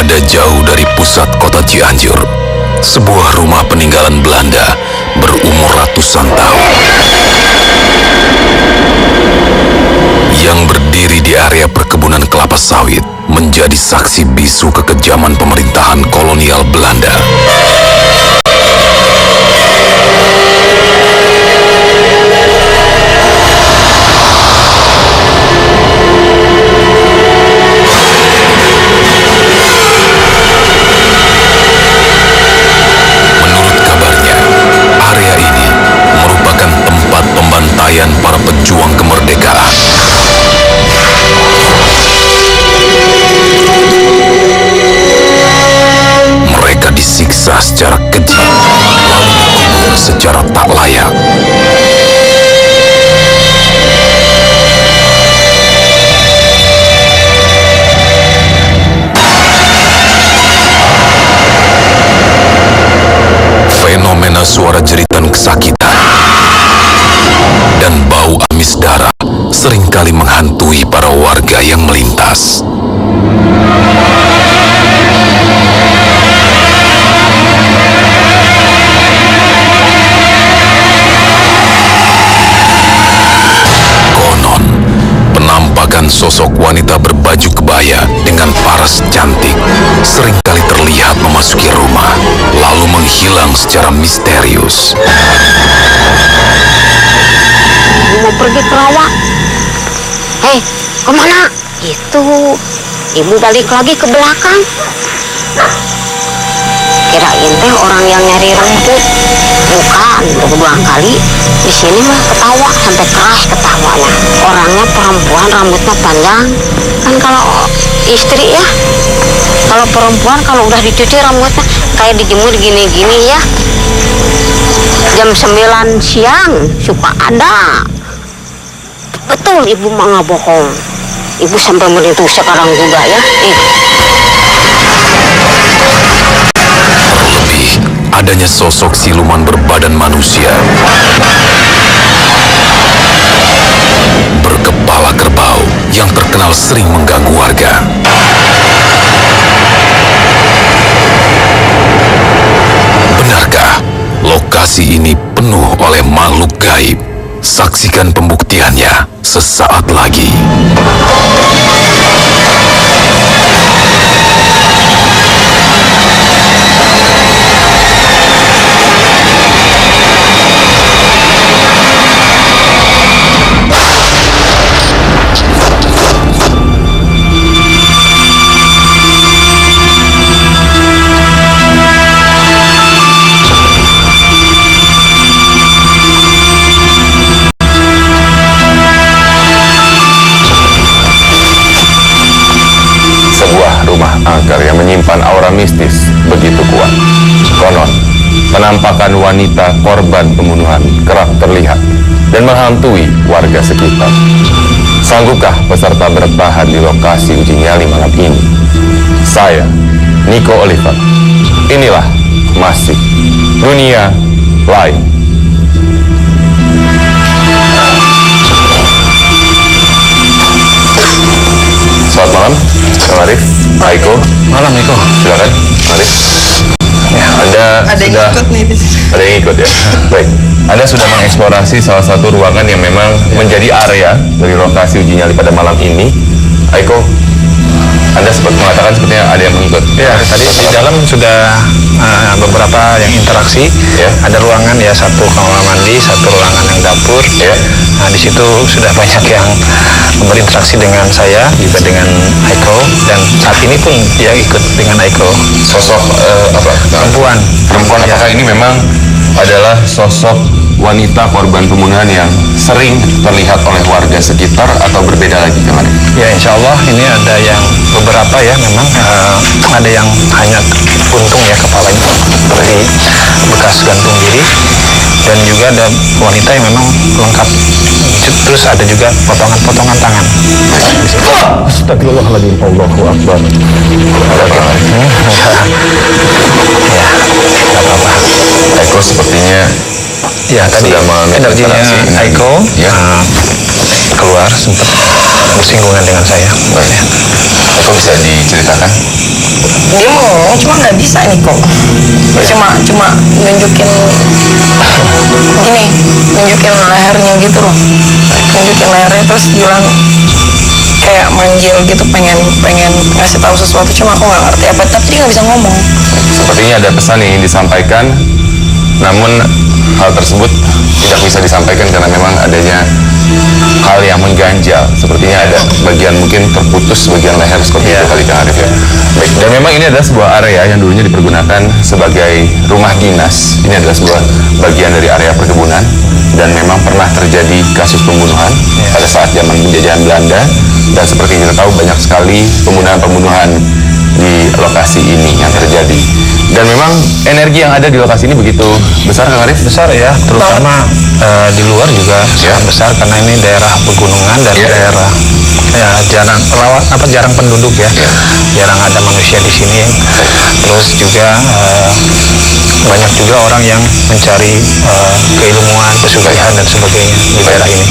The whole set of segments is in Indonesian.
Berada jauh dari pusat kota Cianjur, sebuah rumah peninggalan Belanda berumur ratusan tahun yang berdiri di area perkebunan kelapa sawit menjadi saksi bisu kekejaman pemerintahan kolonial Belanda. Para pejuang kemerdekaan. Mereka disiksa secara keji, lalu dikubur secara tak layak. Fenomena suara jeritan kesakitan dan bau amis darah seringkali menghantui para warga yang melintas. Konon, penampakan sosok wanita berbaju kebaya dengan paras cantik seringkali terlihat memasuki rumah, lalu menghilang secara misterius. Mau pergi ke rawa. Hei, kemana? Itu, ibu balik lagi ke belakang. Kirain teh orang yang nyari rumput. Bukan, udah berulang kali. Di sini mah ketawa sampai keras ketawanya. Orangnya perempuan, rambutnya panjang. Kan kalau istri ya, kalau perempuan kalau udah dicuci rambutnya kayak dijemur gini-gini ya. Jam 9 siang suka ada. Betul, ibu mah nggak bohong. Ibu sampai menipu sekarang juga ya. Terlebih, adanya sosok siluman berbadan manusia, berkepala kerbau yang terkenal sering mengganggu warga. Benarkah lokasi ini penuh oleh makhluk gaib? Saksikan pembuktiannya sesaat lagi. Angker yang menyimpan aura mistis begitu kuat. Konon, penampakan wanita korban pembunuhan kerap terlihat dan menghantui warga sekitar. Sanggupkah peserta bertahan di lokasi uji nyali malam ini? Saya, Nico Oliver. Inilah masih Dunia Lain. Selamat malam, Kang Arif, Aiko. Malam, Niko. Silakan, Arif. Ya, Anda ada sudah yang ikut nih. Ada yang ikut ya. Baik. Anda sudah mengeksplorasi salah satu ruangan yang memang menjadi area dari lokasi uji nyali pada malam ini. Aiko, Anda sempat mengatakan sepertinya ada yang mengikut. Ya, tadi di dalam sudah beberapa yang interaksi. Ya. Ada ruangan ya, satu kamar mandi, satu ruangan yang dapur. Ya. Nah, di situ sudah banyak yang berinteraksi dengan saya, juga dengan Aiko, dan saat ini pun dia ikut dengan Aiko. Sosok Perempuan. Apakah ini memang adalah sosok wanita korban pembunuhan yang sering terlihat oleh warga sekitar atau berbeda lagi kemarin? Ya, insya Allah ini ada yang beberapa ya, memang ada yang hanya puntung ya kepalanya seperti bekas gantung diri, dan juga ada wanita yang memang lengkap, terus ada juga potongan-potongan tangan. Astagfirullahaladzim, Allahu Akbar. Ya, nggak apa-apa. Aiko sepertinya Ya, tadi sudah mengalami energinya interaksi dengan- Aiko ya. keluar sempat bersinggungan dengan saya. Ya. Kok bisa diceritakan? Dia mau ngomong cuma nggak bisa nih kok. Cuma nunjukin nunjukin lehernya gitu loh. Nunjukin lehernya terus bilang kayak manggil gitu, pengen ngasih tahu sesuatu, cuma aku nggak ngerti apa, tapi dia nggak bisa ngomong. Sepertinya ada pesan yang ingin disampaikan, namun hal tersebut tidak bisa disampaikan karena memang adanya hal yang mengganjal. Sepertinya ada bagian mungkin terputus bagian leher seperti itu kali Kang Arif ya. Baik, dan memang ini adalah sebuah area yang dulunya dipergunakan sebagai rumah dinas. Ini adalah sebuah bagian dari area perkebunan dan memang pernah terjadi kasus pembunuhan pada saat zaman penjajahan Belanda, dan seperti kita tahu banyak sekali pembunuhan-pembunuhan di lokasi ini yang terjadi. Dan memang energi yang ada di lokasi ini begitu besar, Kang Arif? Besar ya, terutama di luar juga sangat besar karena ini daerah pegunungan dan daerah ya jarang penduduk ya, jarang ada manusia di sini. Terus juga banyak juga orang yang mencari keilmuan, pesugihan dan sebagainya di daerah ini.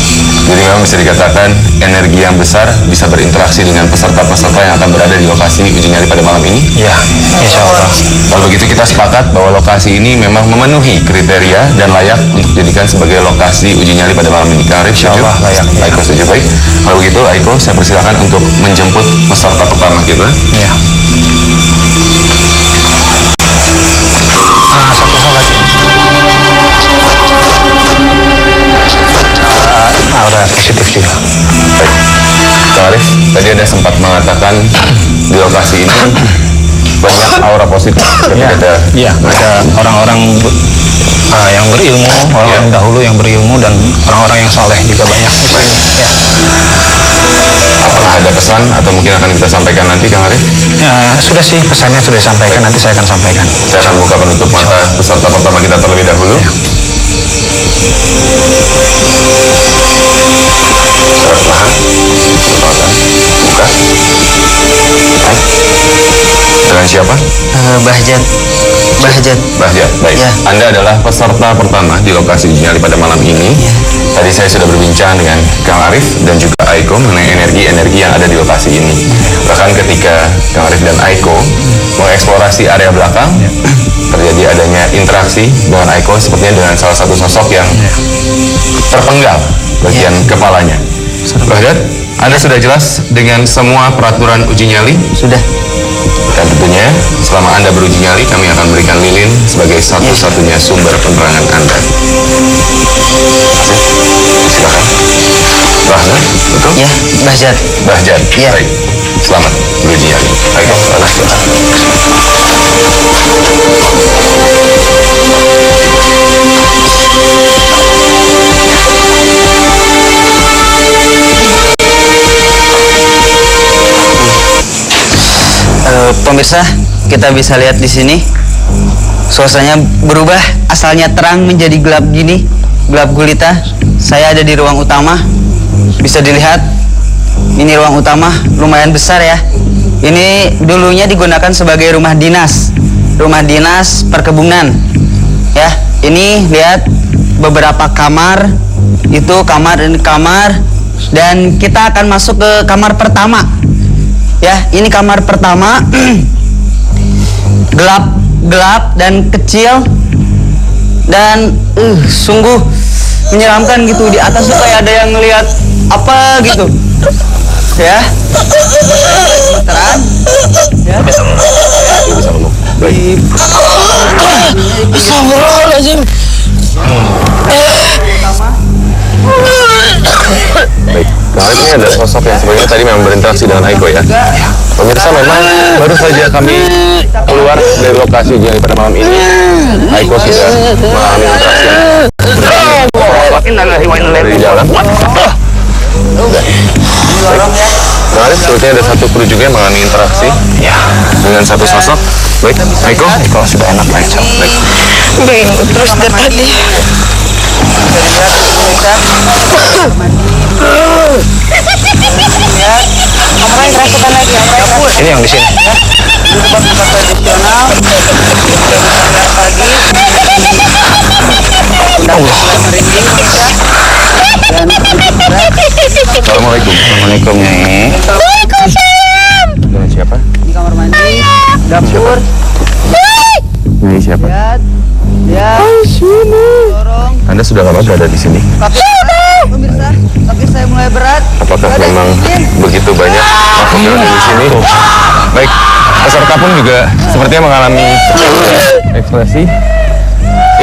Jadi memang bisa dikatakan energi yang besar bisa berinteraksi dengan peserta-peserta yang akan berada di lokasi uji nyali pada malam ini. Ya, insya Allah. Kalau begitu kita sepakat bahwa lokasi ini memang memenuhi kriteria dan layak untuk dijadikan sebagai lokasi uji nyali pada malam ini. Kang Arif, Insya Allah layak. Aiko setuju, baik. Kalau begitu Aiko, saya persilakan untuk menjemput peserta pertama kita. Ya. Satu hal lagi. Aura positif juga. Baik. Kang Arif, tadi ada sempat mengatakan di lokasi ini banyak aura positif. Ada orang-orang yang berilmu, orang-orang dahulu yang berilmu dan orang-orang yang saleh juga banyak di sini. Ya. Apakah ada pesan atau mungkin akan kita sampaikan nanti, Kang Arif? Ya, sudah sih, pesannya sudah disampaikan, nanti saya akan sampaikan. Saya akan buka penutup mata peserta pertama kita terlebih dahulu. Secara perlahan, buka. Dengan siapa? Bahjat. Bahjat, baik. Ya. Anda adalah peserta pertama di lokasi uji nyali pada malam ini. Ya. Tadi saya sudah berbincang dengan Kang Arif dan juga Aiko mengenai energi-energi yang ada di lokasi ini. Bahkan ketika Kang Arif dan Aiko mengeksplorasi area belakang, terjadi adanya interaksi dengan Aiko sepertinya dengan salah satu sosok yang terpenggal bagian kepalanya. Bahjat, Anda sudah jelas dengan semua peraturan uji nyali? Sudah. Dan tentunya selama Anda beruji nyali, kami akan berikan lilin sebagai satu-satunya sumber penerangan Anda. Silakan. Bahjat, betul? Ya, Bahjat. Bahjat, Ya. baik. Selamat beruji nyali. Baik, Pemirsa, kita bisa lihat di sini suasananya berubah, asalnya terang menjadi gelap gini, gelap gulita. Saya ada di ruang utama, bisa dilihat ini ruang utama lumayan besar ya. Ini dulunya digunakan sebagai rumah dinas perkebunan ya. Ini lihat beberapa kamar, itu kamar dan kita akan masuk ke kamar pertama. Ya, ini kamar pertama. gelap dan kecil dan sungguh menyeramkan gitu. Di atas tuh kayak ada yang ngelihat apa gitu. Ya. Gemeteran. Ya. bisa ngomong. Baik. Astagfirullahaladzim. Baik, Kang Arif, ini ada sosok yang sebenarnya tadi memang berinteraksi dengan Aiko ya. Pemirsa, memang baru saja kami keluar dari lokasi uji nyali pada malam ini. Aiko sudah mengalami interaksi dari dalam. Kang Arif, sepertinya ada satu kru juga yang mengalami interaksi dengan satu sosok. Baik, Aiko sudah enak, baik. Baik, terus dari tadi. Ini yang di sini. Tradisional. Assalamualaikum. Assalamualaikum, Nyai. Waalaikumsalam. Dengan siapa? Di kamar mandi, dapur. Nyai siapa? Ya, dorong. Anda sudah lama berada di sini? Pemirsa, kaki saya mulai berat. Apakah Ada memang izin? begitu banyak makhluk yang ada di sini? Baik, peserta pun juga sepertinya mengalami ekspresi.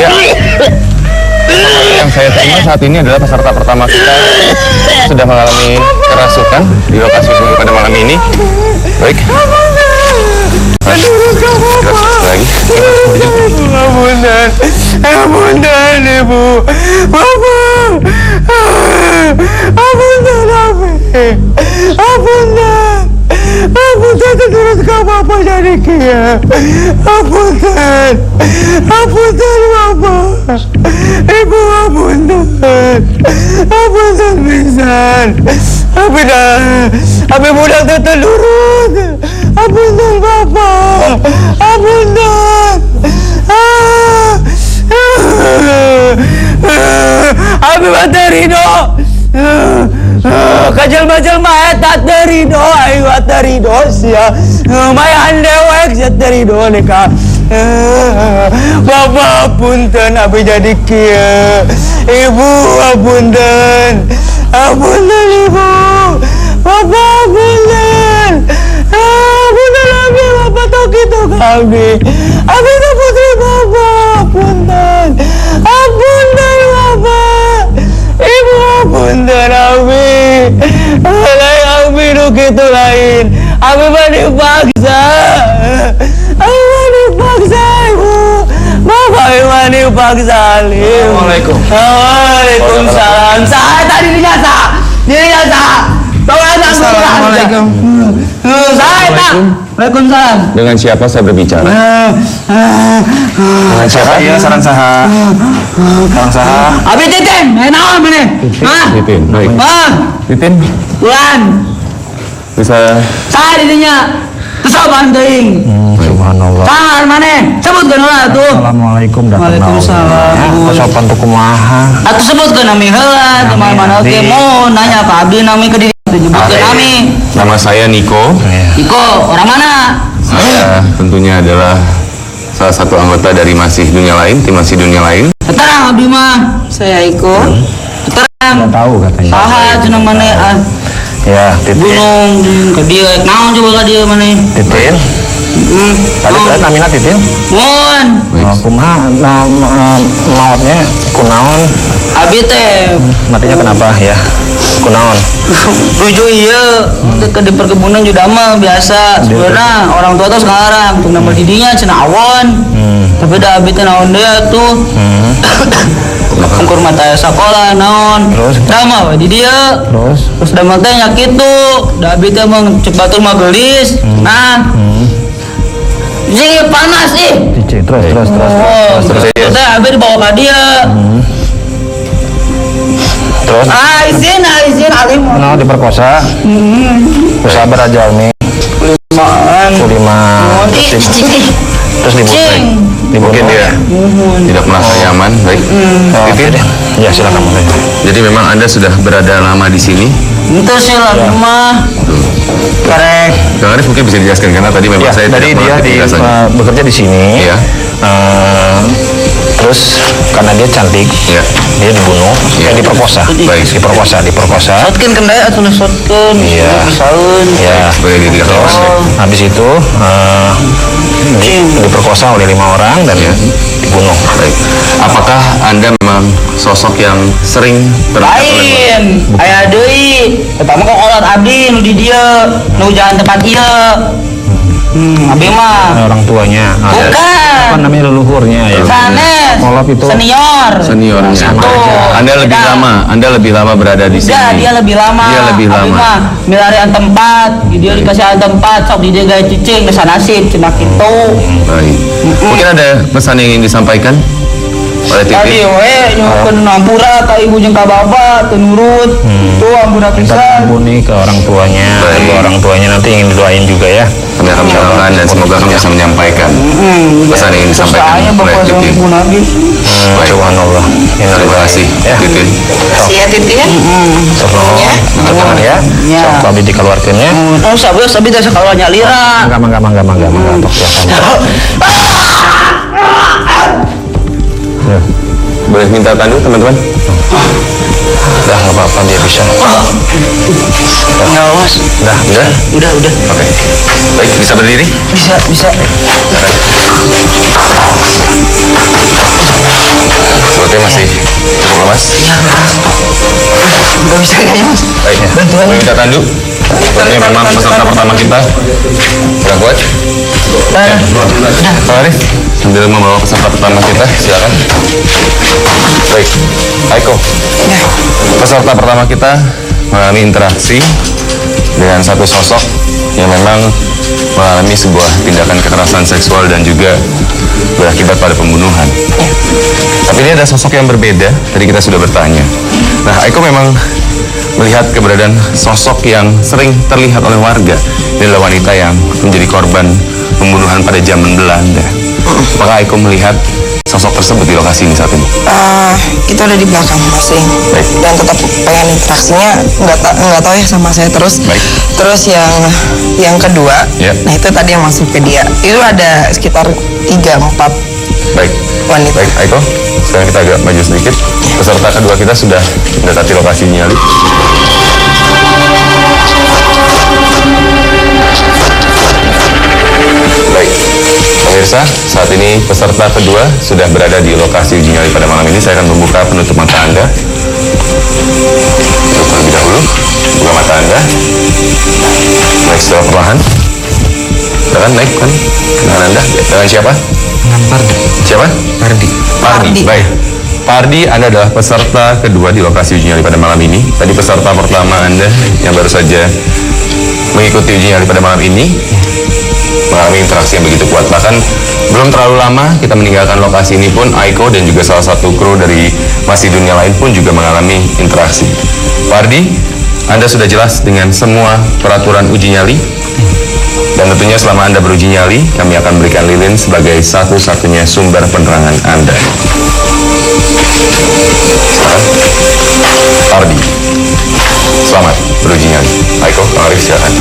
Ya, yang saya terima saat ini adalah peserta pertama kita sudah mengalami kerasukan di lokasi ini pada malam ini. Baik. Lagi. Apunten Ibu, Bapak, apunten apunten terus kau Bapak jadi kia, apunten Bapak, Ibu apunten pingsan, abi budak tertelurut, apunten Bapak, apunten. Abi baterido kajal-majal eta terido aing baterido sia mayan dewek sia terido neka Bapak punten abi jadi kieu Ibu apunten Ibu Bapak apunten abi Bapak tau kitu abi tau putri Bapak apunten Bapak Ibu apunten abi lain abi nu kitu lain abi mah dipaksa Ibu Bapak mah dipaksa Assalamualaikum. Waalaikumsalam saya tadi dinyata Assalamualaikum. Waalaikumsalam. Dengan siapa saya berbicara? Dengan siapa? Iya, sarang saha. Sarang saha. Abi Titin, naon meneh? Hah? Titin, baik. Bang, Titin, bulan. bisa Saya didinya. Kesoban teuing. Subhanallah. Saha maneh? Sebutkeun heula atuh. Assalamualaikum Waalaikumsalam. Kesopan tuh kumaha. Atuh sebutkeun nami heula, teu mana oge mau nanya ka abdi nami ke diri. Sebutkeun nami. Nama saya Niko. Iko, orang mana? Saya tentunya adalah salah satu anggota dari Masih Dunia Lain, tim Masih Dunia Lain. Terang abdi mah. Saya Iko. Terang. Tahu katanya. Saha cenah maneh Ya, Titin. gunung ke dia. Naon coba ka dia maneh? Titin. Tadi kan namina Titin. Mun. Kumaha mautnya kunaon? Abi teh Matinya kenapa ya? Kunaon? rujuk ieu di perkebunan juga mah biasa. Sebenarnya orang tua tuh sekarang untuk nama didinya cenah awon. Tapi da abi teh naon deui tuh. Angkur mata sekolah naon. Terus? Dama we di dieu. Terus dama teh nya kitu. Da abi teh mah cek batur mah gelis. Nah. Jadi panas ih. Terus. Terus teh abi dibawa ka dia. Terus? Izin alim. Nah, diperkosa. Usaha berajalmi. Kuliman. Terus Mungkin dia tidak merasa nyaman. Baik. Titin. Ya, silakan. Jadi memang Anda sudah berada lama di sini. Itu sih lah mah. Karek. Kang Arif mungkin bisa dijelaskan karena tadi memang Ya, saya tadi tidak dia mengerti penjelasannya. bekerja di sini. Iya. Terus karena dia cantik, Iya. dia dibunuh, Iya. diperkosa. Baik. Diperkosa. Shotgun kendai atau shotgun. Iya. Pisaun. Ya. Boleh dikatakan. Habis itu diperkosa oleh 5 orang dan dibunuh. Baik. Apakah Anda memang sosok yang sering terlihat oleh Lain. Aya deui. Pertama kok olat abdi nu di dieu, nu jalan tempat ieu. Abi mah Orang tuanya. Apa bukan. namanya leluhurnya ya? Sanes. Kolot itu. Seniornya. seniornya? Anda lebih lama berada di sini. Enggak, dia lebih lama. Dia lebih Abi lama. mah milarian tempat, dia dikasih tempat, sok di dia gawe cicing desa nasib cenah kitu. Baik. Mungkin ada pesan yang ingin disampaikan oleh Tadi Titin? we nyukeun ampura ka ibu jeung ka bapak teu nurut. Tuh ampura Minta pisan. ampuni ke orang tuanya. Baik. Kedua orang tuanya nanti ingin didoain juga ya. Amin. kami akan mendoakan dan semoga kami bisa menyampaikan pesan yang disampaikan oleh Titin. Baik, Subhanallah. terima kasih Titin. Kasih ya Titin. Tolong tangan ya. Ya. Sok abdi dikeluarkannya. Oh, sabi dah kalau nyalira. Mangga. Tok ya. Boleh minta tandu teman-teman? Udah nggak apa-apa dia bisa. Enggak, Mas. Udah? Udah. Oke. Baik, bisa berdiri? Bisa. Sepertinya masih cukup lemas. Enggak bisa kayaknya, Mas. Baik, boleh minta tandu? Sepertinya memang peserta pertama kita udah kuat. Pak Arif, sambil membawa peserta pertama kita, silakan. Baik, Aiko. Peserta pertama kita mengalami interaksi dengan satu sosok yang memang mengalami sebuah tindakan kekerasan seksual dan juga berakibat pada pembunuhan. Tapi ini ada sosok yang berbeda, tadi kita sudah bertanya. Nah, Aiko memang melihat keberadaan sosok yang sering terlihat oleh warga. Ini adalah wanita yang menjadi korban pembunuhan pada zaman Belanda. Apakah Aiko melihat sosok tersebut di lokasi ini saat ini? Itu ada di belakang masih. Baik. Dan tetap pengen interaksinya nggak tahu ya sama saya terus. Baik. Terus yang kedua, Ya. nah itu tadi yang masuk ke dia. Itu ada sekitar 3-4 Baik. wanita. Baik, Aiko. Sekarang kita agak maju sedikit. Peserta kedua kita sudah mendekati lokasi nyali. Baik, pemirsa, saat ini peserta kedua sudah berada di lokasi uji nyali pada malam ini. Saya akan membuka penutup mata Anda. Tutup terlebih dahulu. Buka mata Anda. Naik secara perlahan. Silakan naik kan dengan Anda. Dengan siapa? Dengan Pardi. Siapa? Pardi. Pardi. Baik. Pardi, Anda adalah peserta kedua di lokasi uji nyali pada malam ini. Tadi peserta pertama Anda yang baru saja mengikuti uji nyali pada malam ini mengalami interaksi yang begitu kuat. Bahkan belum terlalu lama kita meninggalkan lokasi ini pun Aiko dan juga salah satu kru dari Masih Dunia Lain pun juga mengalami interaksi. Pardi, Anda sudah jelas dengan semua peraturan uji nyali. Dan tentunya selama Anda beruji nyali, kami akan berikan lilin sebagai satu-satunya sumber penerangan Anda. Silakan. Pardi, selamat beruji nyali. Aiko, Kang Arif, silakan.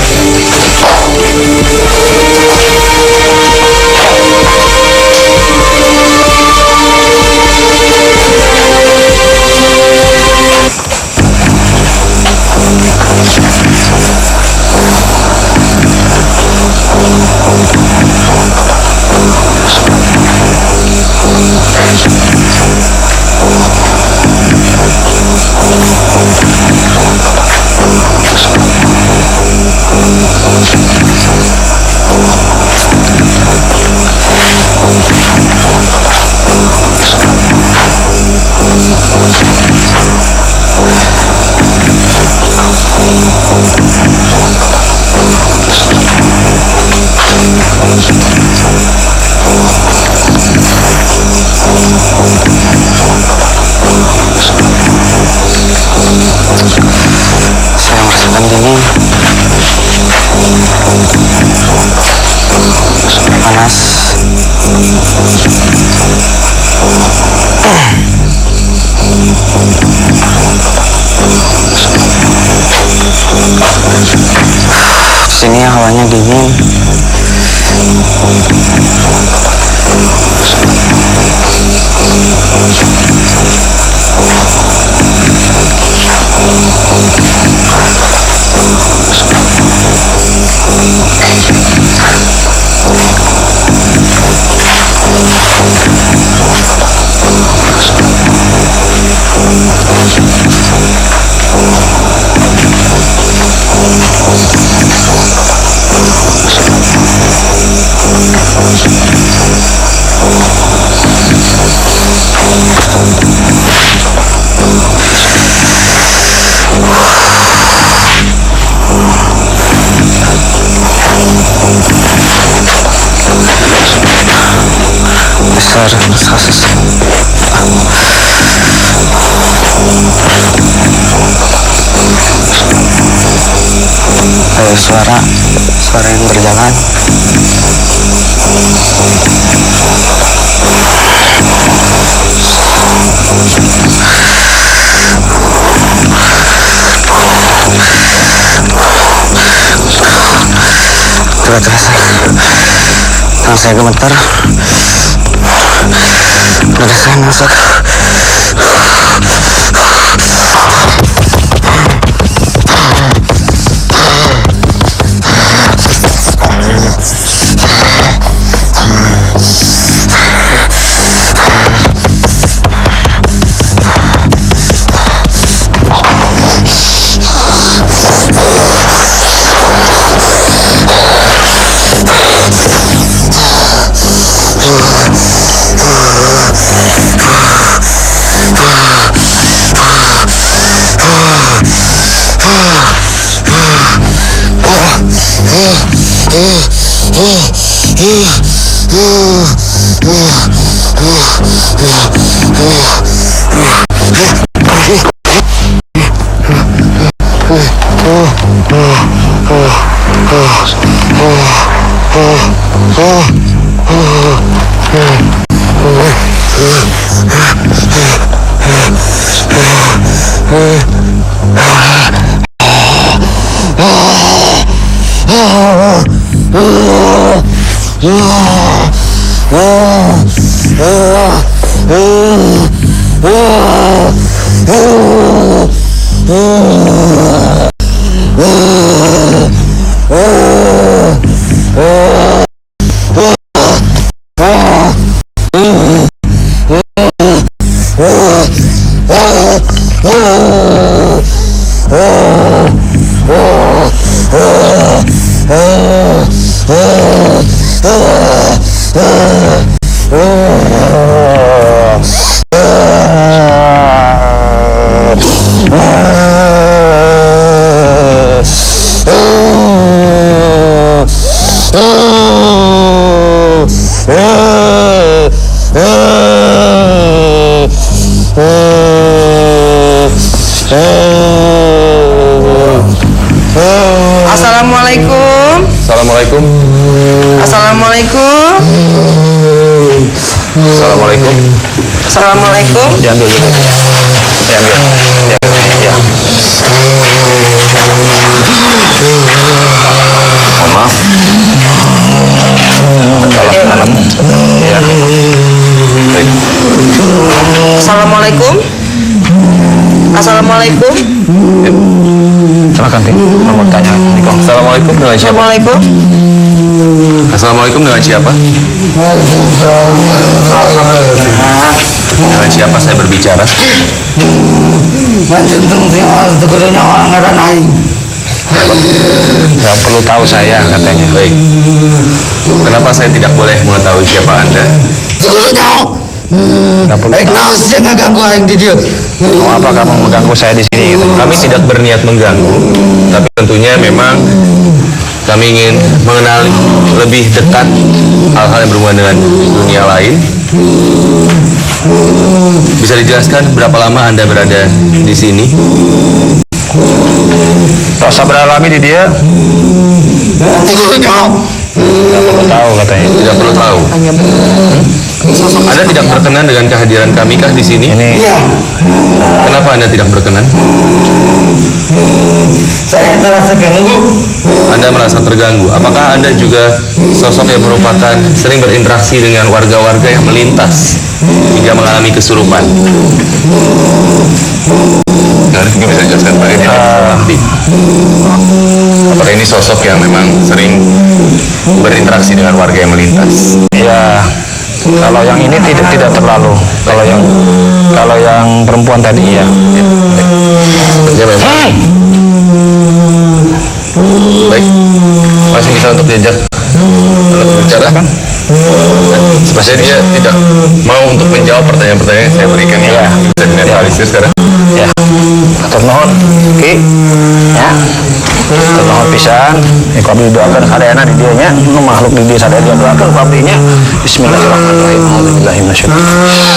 Saya merasakan dingin, panas. Di sini hawanya dingin. Besar kasus. suara yang berjalan. Terasa tangan saya gemetar. Dada saya masuk. Assalamualaikum. Assalamualaikum. Assalamualaikum. Assalamualaikum. Assalamualaikum. Diambil dulu. Diambil. Ya. Mohon maaf. Dalam. Ya. Baik. Assalamualaikum. Assalamualaikum. Silakan, Tim. Mau tanya. Assalamualaikum dengan siapa? Assalamualaikum. Assalamualaikum dengan siapa? Dengan siapa saya berbicara? Nggak perlu tahu saya katanya. Baik. Kenapa saya tidak boleh mengetahui siapa Anda? Nggak perlu tahu. Mau apa kamu mengganggu saya di sini? Gitu. Kami tidak berniat mengganggu, tapi tentunya memang kami ingin mengenal lebih dekat hal-hal yang berhubungan dengan dunia lain. Bisa dijelaskan berapa lama Anda berada di sini? Rasa beralami di dia. Nggak perlu tahu katanya. Tidak perlu tahu. Anda tidak berkenan dengan kehadiran kami kah di sini? Ini Kenapa Anda tidak berkenan? Saya merasa terganggu. Anda merasa terganggu. Apakah Anda juga sosok yang merupakan sering berinteraksi dengan warga-warga yang melintas hingga mengalami kesurupan? Mungkin bisa jelaskan Pak ini nanti. Apakah ini sosok yang memang sering berinteraksi dengan warga yang melintas? ya kalau yang ini tidak terlalu. Kalau yang perempuan tadi ya. Sepertinya memang. Baik, masih bisa untuk diajak bicara kan? Sebenarnya dia tidak mau untuk menjawab pertanyaan-pertanyaan yang saya berikan ya. Bisa dinetralisir sekarang. Ya. Atur nuhun, Ki. Ya. Atur nuhun pisan. Ku abdi doakeun sadayana di dieu nya. Nu makhluk di dieu sadaya doakeun ku abdi nya. Bismillahirrahmanirrahim. A'udzubillahi minasyaitonir rajim.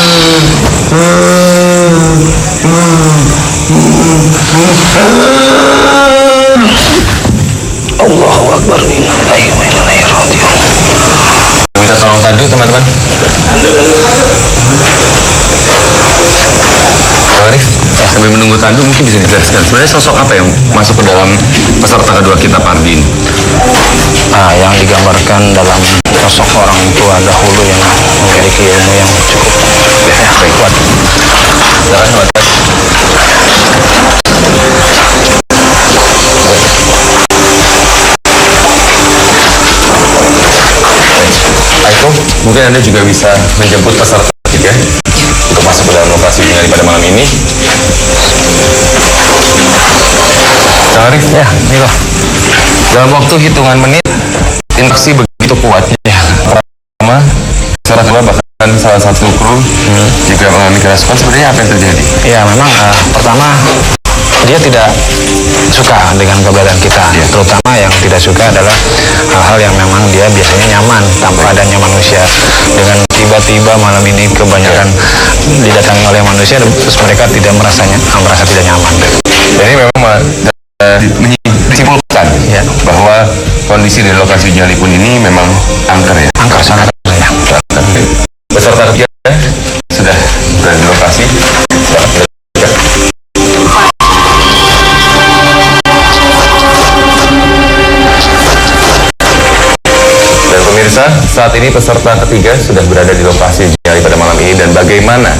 Allahu Akbar. Minta tolong tadi teman-teman. Arif, sambil menunggu Tandu mungkin bisa dijelaskan sebenarnya sosok apa yang masuk ke dalam peserta kedua kita Pardin? Yang digambarkan dalam sosok orang tua dahulu yang memiliki ilmu yang cukup kuat. Silakan Pak. Aiko, mungkin Anda juga bisa menjemput peserta ketiga untuk masuk ke dalam lokasi nyali pada malam ini. Kang Arif, Ya, ini loh. dalam waktu hitungan menit, interaksi begitu kuat. Ya, Pertama, secara kedua bahkan salah satu kru juga mengalami kerasukan. Sebenarnya apa yang terjadi? ya memang pertama dia tidak suka dengan keberadaan kita. Terutama yang tidak suka adalah hal-hal yang memang dia biasanya nyaman tanpa adanya manusia. Dengan tiba-tiba malam ini kebanyakan didatangi oleh manusia, terus mereka tidak merasa tidak nyaman. Jadi memang disimpulkan bahwa kondisi di lokasi nyali pun ini memang angker ya. Angker sangat ya. Peserta ketiga sudah berada di lokasi. Dan pemirsa, saat ini peserta ketiga sudah berada di lokasi nyali pada malam ini, dan bagaimana